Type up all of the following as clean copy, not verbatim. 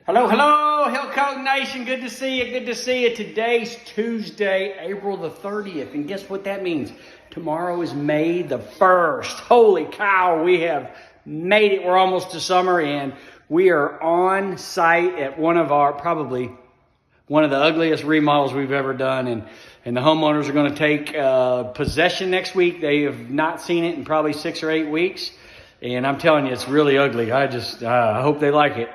Hello, hello, Hillcoat Nation. Good to see you. Good to see you. Today's Tuesday, April the 30th. And guess what that means? Tomorrow is May the 1st. Holy cow, we have made it. We're almost to summer, and we are on site at probably one of the ugliest remodels we've ever done. And the homeowners are going to take possession next week. They have not seen it in probably 6 or 8 weeks. And I'm telling you, it's really ugly. I hope they like it.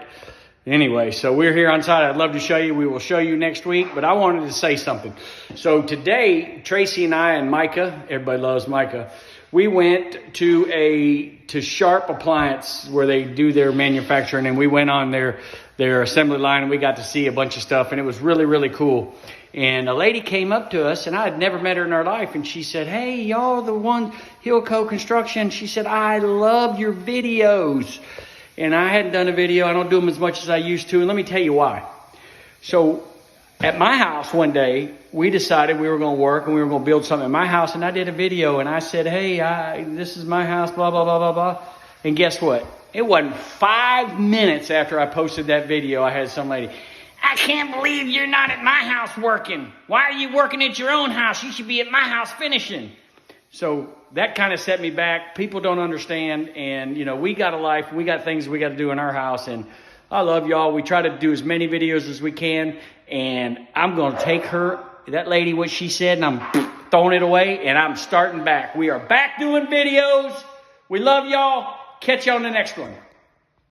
Anyway, so we're here on site. I'd love to show you. We will show you next week, but I wanted to say something. So today, Tracy and I and Micah, everybody loves Micah, we went to Sharp Appliance where they do their manufacturing, and we went on their assembly line, and we got to see a bunch of stuff, and it was really, really cool. And a lady came up to us, and I had never met her in her life, and she said, "Hey, y'all, the one Hillcoat Construction." She said, "I love your videos." And I hadn't done a video. I don't do them as much as I used to. And let me tell you why. So at my house one day, we decided we were going to work and we were going to build something at my house. And I did a video and I said, "Hey, this is my house, blah, blah, blah, blah, blah." And guess what? It wasn't 5 minutes after I posted that video, I had some lady, "I can't believe you're not at my house working. Why are you working at your own house? You should be at my house finishing." So that kind of set me back. People don't understand. And, you know, we got a life. We got things we got to do in our house. And I love y'all. We try to do as many videos as we can. And I'm going to take that lady, what she said, and I'm throwing it away. And I'm starting back. We are back doing videos. We love y'all. Catch you on the next one.